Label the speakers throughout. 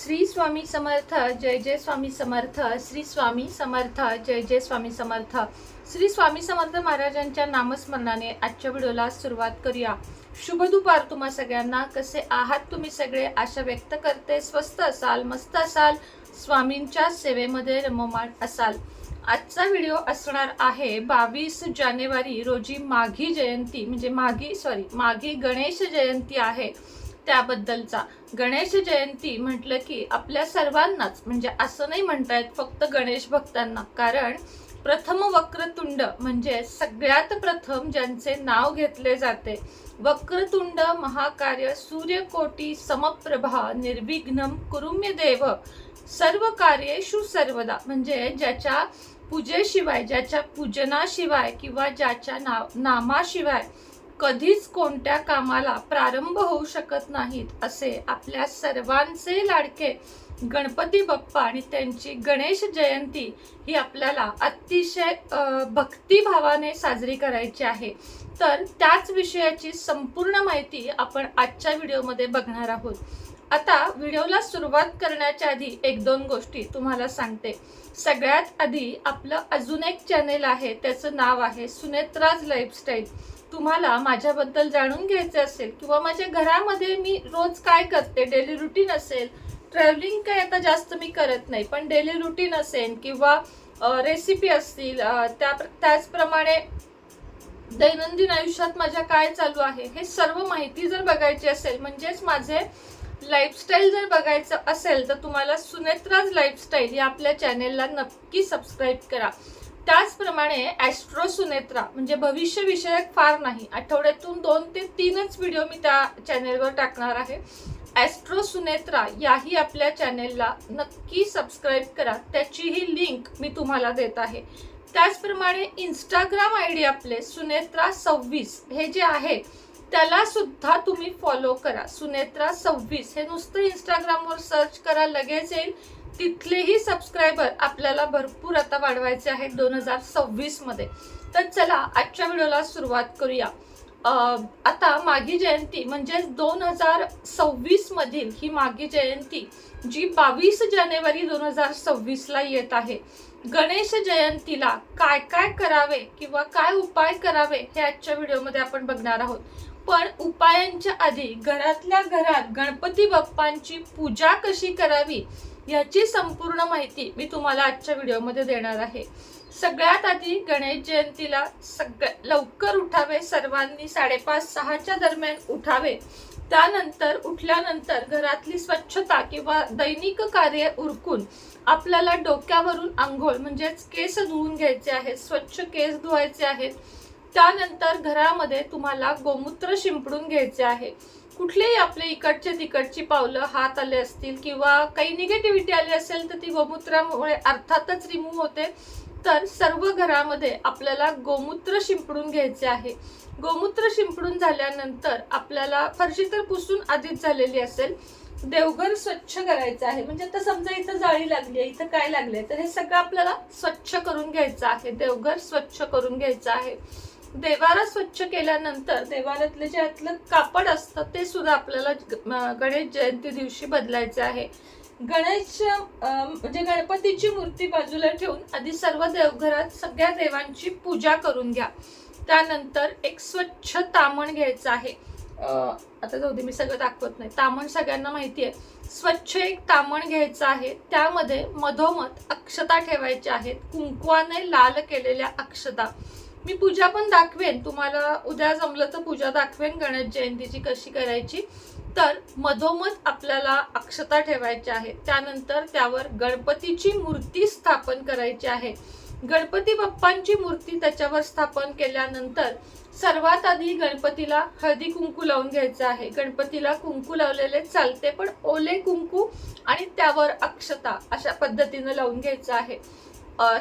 Speaker 1: श्री स्वामी समर्थ, जय जय स्वामी समर्थ. श्री स्वामी समर्थ, जय जय स्वामी समर्थ. श्री स्वामी समर्थ महाराजांच्या नामस्मरणाने आजच्या व्हिडिओला सुरुवात करूया. शुभ दुपार तुम्हा सगळ्यांना. कसे आहात तुम्ही सगळे? आशा व्यक्त करते स्वस्त असाल, मस्त असाल, स्वामींच्या सेवेमध्ये रममाण असाल. आजचा व्हिडिओ असणार आहे 22 जानेवारी रोजी माघी जयंती, म्हणजे माघी गणेश जयंती आहे त्याबद्दलचा. गणेश जयंती म्हटलं की आपल्या सर्वांनाच, म्हणजे असं नाही म्हणतायत फक्त गणेश भक्तांना, कारण प्रथम वक्रतुंड म्हणजे सगळ्यात प्रथम ज्यांचे नाव घेतले जाते, वक्रतुंड महाकाय सूर्यकोटी समप्रभा निर्विघ्नं कुरुमे देव सर्व कार्येषु सर्वदा, म्हणजे ज्याच्या पूजेशिवाय, ज्याच्या पूजनाशिवाय किंवा ज्याच्या नामाशिवाय कधीच कोणत्या कामाला प्रारंभ होऊ शकत नाहीत, असे आपल्या सर्वांचे लाडके गणपती बाप्पा आणि त्यांची गणेश जयंती ही आपल्याला अतिशय भक्तिभावाने साजरी करायची आहे. तर त्याच विषयाची संपूर्ण माहिती आपण आजच्या व्हिडिओमध्ये बघणार आहोत. आता व्हिडिओला सुरुवात करण्याच्या आधी एक दोन गोष्टी तुम्हाला सांगते. सगळ्यात आधी आपलं अजून एक चॅनेल आहे, त्याचं नाव आहे सुनेत्राज लाईफस्टाईल. तुम्हाला माझ्याबद्दल जाणून घ्यायचे असेल किंवा माझ्या घरामध्ये मी रोज काय करते, डेली रुटीन असेल, ट्रॅव्हलिंग काय आता जास्त मी करत नाही, पण डेली रुटीन असेल किंवा रेसिपी असतील, त्याचप्रमाणे दैनंदिन आयुष्यात माझ्या काय चालू आहे, हे सर्व माहिती जर बघायची असेल, म्हणजेच माझे लाईफस्टाईल जर बघायचं असेल, तर तुम्हाला सुनेत्राज लाईफस्टाईल या आपल्या चॅनेलला नक्की सबस्क्राईब करा. त्याचप्रमाणे ॲस्ट्रो सुनेत्रा, म्हणजे भविष्य विषयक फार नाही, आठवड्यातून 2 ते 3च व्हिडिओ मी त्या चॅनेलवर टाकणार आहे. ॲस्ट्रो सुनेत्रा याही आपल्या चॅनेलला नक्की सबस्क्राईब करा, त्याचीही लिंक मी तुम्हाला देत आहे. त्याचप्रमाणे इंस्टाग्राम आयडी आपले सुनेत्रा 26 हे जे आहे त्याला सुद्धा तुम्ही फॉलो करा. सुनेत्रा 26 हे नुसतं इंस्टाग्रामवर सर्च करा, लगेच येईल. तिथलेही सबस्क्रायबर आपल्याला भरपूर आता वाढवायचे आहेत 2026 मध्ये. तर चला आजच्या व्हिडिओला सुरुवात करूया. आता माघी जयंती म्हणजे 2026 मधील ही माघी जयंती जी 22 जानेवारी 2026 ला येत आहे. गणेश जयंतीला काय काय करावे किंवा काय उपाय करावे हे आजच्या व्हिडिओमध्ये आपण बघणार आहोत. पण उपायांच्या आधी घरातल्या घरात गणपती बाप्पांची पूजा कशी करावी याची संपूर्ण माहिती मी तुम्हाला आजच्या व्हिडिओमध्ये देणार आहे. सगळ्यात आधी गणेश जयंतीला लवकर उठावे, सर्वांनी 5:30-6च्या दरम्यान उठावे. त्यानंतर उठल्यानंतर घरातली स्वच्छता किंवा दैनिक कार्य उरकून आपल्याला डोक्यावरून आंघोळ म्हणजेच केस धुवून घ्यायचे आहेत, स्वच्छ केस धुवायचे आहेत. त्यानंतर घरामध्ये तुम्हाला गोमूत्र शिंपडून घ्यायचे आहे. कुठलेही आपले इकडचे तिकडची पावलं हात आले असतील किंवा काही निगेटिव्हिटी आली असेल तर ती गोमूत्रामुळे अर्थातच रिमूव्ह होते. तर सर्व घरामध्ये आपल्याला गोमूत्र शिंपडून घ्यायचे आहे. गोमूत्र शिंपडून झाल्यानंतर आपल्याला फरशी तर पुसून आधीच झालेली असेल, देवघर स्वच्छ करायचं आहे. म्हणजे आता समजा इथं जाळी लागली आहे, इथं काय लागले, तर हे सगळं आपल्याला स्वच्छ करून घ्यायचं आहे. देवघर स्वच्छ करून घ्यायचं आहे. देवारा स्वच्छ केल्यानंतर देवारातले जे आतलं कापड असतं ते सुद्धा आपल्याला गणेश जयंती दिवशी बदलायचं आहे. म्हणजे गणपतीची मूर्ती बाजूला ठेवून आधी सर्व देवघरात सगळ्या देवांची पूजा करून घ्या. त्यानंतर एक स्वच्छ तामण घ्यायचं आहे. आता जाऊ दे, मी सगळं दाखवत नाही. तामण सगळ्यांना माहिती आहे. स्वच्छ एक तामण घ्यायचं आहे. त्यामध्ये मधोमध अक्षता ठेवायच्या आहेत, कुंकवाने लाल केलेल्या अक्षता. मी पूजा पण दाखवेन तुम्हाला, उद्या जमलं तर पूजा दाखवेन गणेश जयंतीची कशी करायची. तर मधोमध आपल्याला अक्षता ठेवायच्या आहेत. त्यानंतर त्यावर गणपतीची मूर्ती स्थापन करायची आहे. गणपती बाप्पांची मूर्ती त्याच्यावर स्थापन केल्यानंतर सर्वात आधी गणपतीला हळदी कुंकू लावून घ्यायचं आहे. गणपतीला कुंकू लावलेले चालते, पण ओले कुंकू आणि त्यावर अक्षता अशा पद्धतीने लावून घ्यायचं आहे.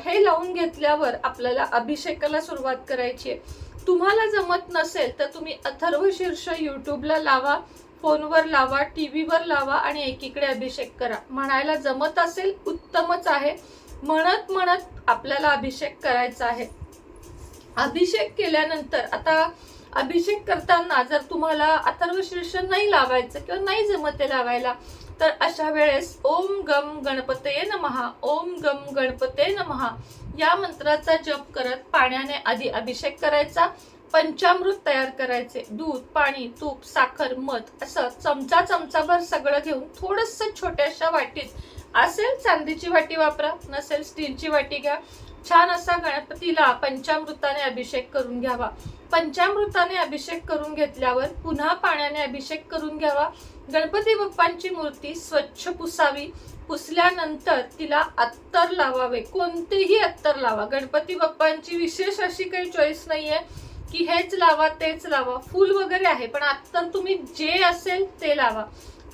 Speaker 1: हे लावून घेतल्यावर आपल्याला अभिषेकाला सुरुवात करायची आहे. तुम्हाला जमत नसेल तर तुम्ही अथर्वशीर्ष युट्यूबला लावा, फोनवर लावा, टीव्हीवर लावा आणि एकीकडे अभिषेक करा. म्हणायला जमत असेल उत्तमच आहे. म्हणत म्हणत आपल्याला अभिषेक करायचा आहे. अभिषेक केल्यानंतर आता अभिषेक करताना जर तुम्हाला अथर्वशीर्ष नाही लावायचं किंवा नाही जमत लावायला, तर अशा वेळेस ओम गम गणपतये नमः, ओम गम गणपतये नमः या मंत्राचा जप करत पाण्याने आधी अभिषेक करायचा. पंचामृत तयार करायचे. दूध, पाणी, तूप, साखर, मध असं चमचाभर सगळं घेऊन थोडस छोट्याशा वाटीत, असेल चांदीची वाटी वापरा, नसेल स्टीलची वाटी घ्या, छान असा गणपतीला पंचामृताने अभिषेक करून घ्यावा. पंचामृताने अभिषेक करून घेतल्यावर पुन्हा पाण्याने अभिषेक करून घ्यावा. गणपती बाप्पांची मूर्ती स्वच्छ पुसावी. पुसल्यानंतर तिला अत्तर लावावे. कोणतेही अत्तर लावा. गणपती बाप्पांची विशेष अशी काही चॉईस नाहीये की हेच लावा तेच लावा. फूल वगैरे आहे, पण अत्तर तुम्ही जे असेल ते लावा.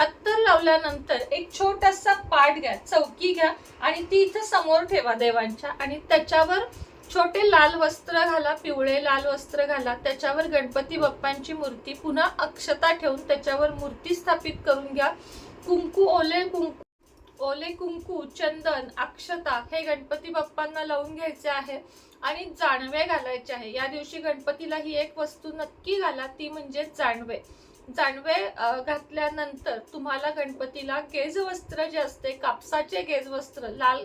Speaker 1: अत्तर लावल्यानंतर एक छोटासा पाट घ्या, चौकी घ्या आणि ती इथं समोर ठेवा देवांच्या, आणि त्याच्यावर छोटे लाल वस्त्र घाला, पिवळे लाल वस्त्र घाला. त्याच्यावर गणपती बाप्पांची मूर्ती, पुन्हा अक्षता ठेवून त्याच्यावर मूर्ती स्थापित करून घ्या. कुंकू, ओले कुंकू, चंदन, अक्षता हे गणपती बाप्पांना लावून घ्यायचे आहे आणि जानवे घालायचे आहे. या दिवशी गणपतीला ही एक वस्तू नक्की घाला, ती म्हणजे जानवे. जानवे घातल्यानंतर तुम्हाला गणपतीला गेज वस्त्र जे असते, कापसाचे गेज वस्त्र, लाल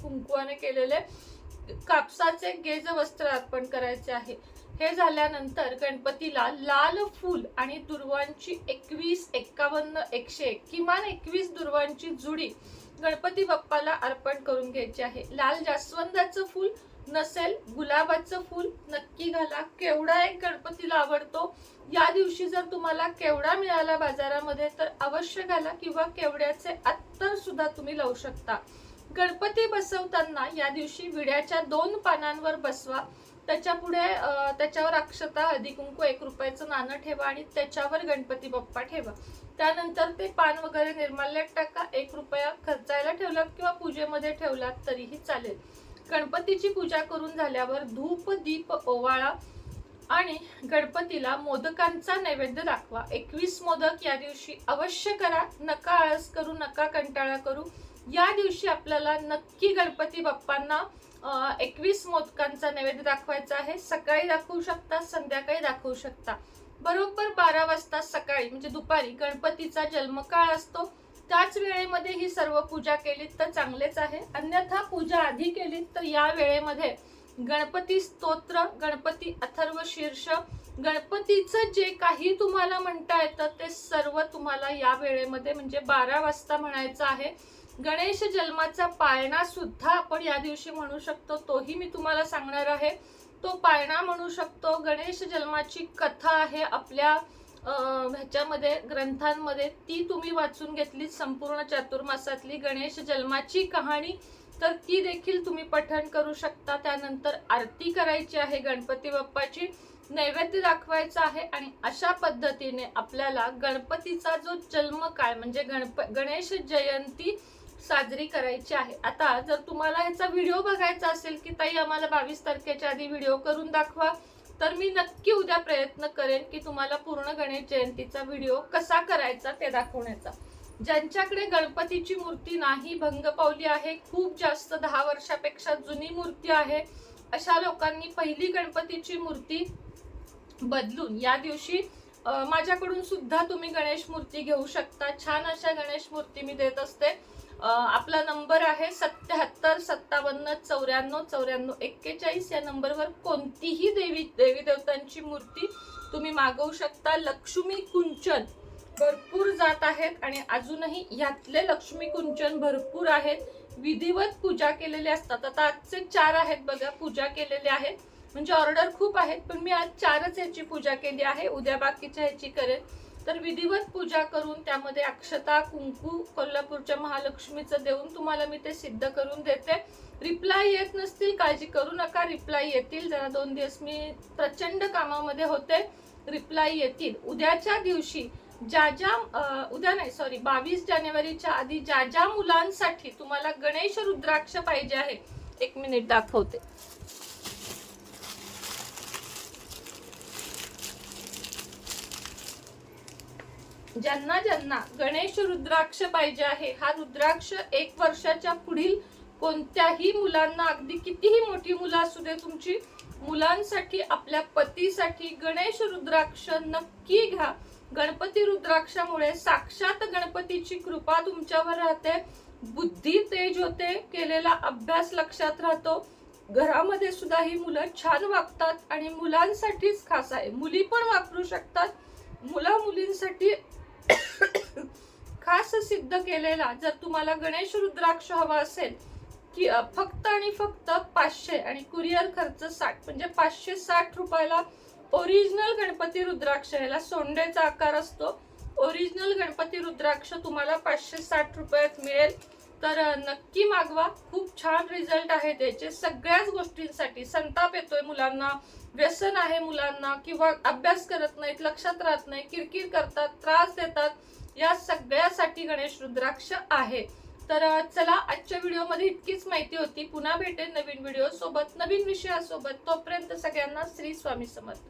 Speaker 1: कुंकवाने केलेले कापसाचे गेज वस्त्र अर्पण करायचे आहे. हे झाल्यानंतर गणपतीला लाल फूल आणि दुर्वांची 21, 51, 101 किमान 21 दुर्वांची जुडी गणपती बाप्पाला अर्पण करून घ्यायची आहे. लाल जास्वंदाचं फूल नसेल गुलाबाचं फूल नक्की घाला. केवडा एक गणपतीला आवडतो. या दिवशी जर तुम्हाला केवडा मिळाला बाजारामध्ये तर अवश्य घाला, किंवा केवड्याचे अत्तर सुद्धा तुम्ही लावू शकता. गणपती बसवताना या दिवशी विड्याच्या 2 पानांवर बसवा. त्याच्या पुढे त्याच्यावर अक्षता, हळदी कुंकू, 1 रुपयाचं नाणं ठेवा आणि त्याच्यावर गणपती बाप्पा ठेवा. त्यानंतर ते पान वगैरे निर्माल्यात टाका. 1 रुपया खर्चायला ठेवलात किंवा पूजेमध्ये ठेवलात तरीही चालेल. गणपतीची पूजा करून झाल्यावर धूप दीप ओवाळा आणि गणपतीला मोदकांचा नैवेद्य दाखवा. 21 मोदक या दिवशी अवश्य करा. नका आळस करू, नका कंटाळा करू. या दिवशी आपल्याला नक्की गणपती बाप्पांना 21 मोदकांचा नैवेद्य दाखवायचा आहे. सकाळी दाखवू शकता, संध्याकाळी दाखवू शकता. बरोबर 12 वाजता सकाळी म्हणजे दुपारी गणपतीचा जन्मकाळ असतो. त्याच वेळेमध्ये ही सर्व पूजा केलीत तर चांगलेच आहे. अन्यथा पूजा आधी केलीत तर या वेळेमध्ये गणपती स्तोत्र, गणपती अथर्व शीर्ष, गणपतीचं जे काही तुम्हाला म्हणता येतं ते सर्व तुम्हाला या वेळेमध्ये म्हणजे 12 वाजता म्हणायचं आहे. गणेश जन्माचा पाळणा सुद्धा आपण या दिवशी म्हणू शकतो, तोही मी तुम्हाला सांगणार आहे. तो पाळणा म्हणू शकतो. गणेश जन्माची कथा आहे आपल्या ह्याच्यामध्ये ग्रंथांमध्ये, ती तुम्ही वाचून घेतली संपूर्ण चातुर्मासातली गणेश जन्माची कहाणी, तर ती देखील तुम्ही पठण करू शकता. त्यानंतर आरती करायची आहे गणपती बाप्पाची, नैवेद्य दाखवायचा आहे आणि अशा पद्धतीने आपल्याला गणपतीचा जो जन्मकाळ म्हणजे गणेश जयंती साजरी करायची आहे. आता जर तुम्हाला ह्याचा व्हिडिओ बघायचा असेल की ताई आम्हाला 22 तारखेच्या आधी व्हिडिओ करून दाखवा, तर मी नक्की उद्या प्रयत्न करेन की तुम्हाला पूर्ण गणेश जयंतीचा व्हिडिओ कसा करायचा ते दाखवण्याचा. ज्यांच्याकडे गणपतीची मूर्ती नाही, भंग पावली आहे, खूप जास्त 10 वर्षापेक्षा जुनी मूर्ती आहे, अशा लोकांनी पहिली गणपतीची मूर्ती बदलून या दिवशी माझ्याकडून सुद्धा तुम्ही गणेश मूर्ती घेऊ शकता. छान अशा गणेश मूर्ती मी देत असते. आपला नंबर आहे 77 57 94 94 41. या नंबरवर कोणतीही देवी देवतांची मूर्ती तुम्ही मागवू शकता. लक्ष्मी कुंचन भरपूर जात आहेत आणि अजूनही यातले लक्ष्मी कुंचन भरपूर आहेत. विधिवत पूजा केलेले असतात. आता आजचे 4 आहेत बघा पूजा केलेले आहेत, म्हणजे ऑर्डर खूप आहेत, पण मी आज 4च ह्याची पूजा केली आहे. उद्या बाकीच्या ह्याची करेन. तर विधिवत पूजा करून त्यामध्ये अक्षता, कुंकू, कोल्हापूरच्या महालक्ष्मीचं देऊन तुम्हाला मी ते सिद्ध करून देते. रिप्लाय येत नसतील काळजी करू नका, रिप्लाय येतील. जरा 2 दिवस मी प्रचंड कामामध्ये होते, रिप्लाय येतील. उद्याच्या दिवशी उद्या नाही 22 जानेवारीच्या आधी ज्या मुलांसाठी तुम्हाला गणेश रुद्राक्ष पाहिजे आहे, 1 मिनिट दाखवते. ज्यांना गणेश रुद्राक्ष पाहिजे आहे, हा रुद्राक्ष 1 वर्षाच्या पुढील कोणत्याही मुलांना, अगदी कितीही मोठी मुलं असू दे तुमची, मुलांसाठी, आपल्या पतीसाठी गणेश रुद्राक्ष नक्की घ्या. गणपती रुद्राक्षामुळे साक्षात गणपतीची कृपा तुमच्यावर राहते, बुद्धी तेज होते, केलेला अभ्यास लक्षात राहतो, घरामध्ये सुद्धा ही मुलं छान वागतात आणि मुलांसाठीच खास आहे, मुली पण वापरू शकतात, मुला मुलींसाठी खास सिद्ध केलेला. जर तुम्हाला गणेश रुद्राक्ष हवा असेल की फक्त आणि फक्त 500 आणि कुरिअर खर्च 60, म्हणजे 560 रुपयाला ओरिजिनल गणपती रुद्राक्ष, याला सोंडेचा आकार असतो, ओरिजिनल गणपती रुद्राक्ष तुम्हाला 560 रुपयात मिळेल. तर नक्की मागवा, खूप छान रिझल्ट आहे त्याचे सगळ्याच गोष्टींसाठी. संताप येतोय मुलांना, व्यसन आहे मुलांना, किंवा अभ्यास करत नाहीत, लक्षात राहत नाही, किरकिर करतात, त्रास देतात, या सगळ्यासाठी गणेश रुद्राक्ष आहे. तर चला, आजच्या व्हिडिओमध्ये इतकीच माहिती होती. पुन्हा भेटेन नवीन व्हिडिओ सोबत, नवीन विषयासोबत. तोपर्यंत सगळ्यांना श्री स्वामी समर्थ.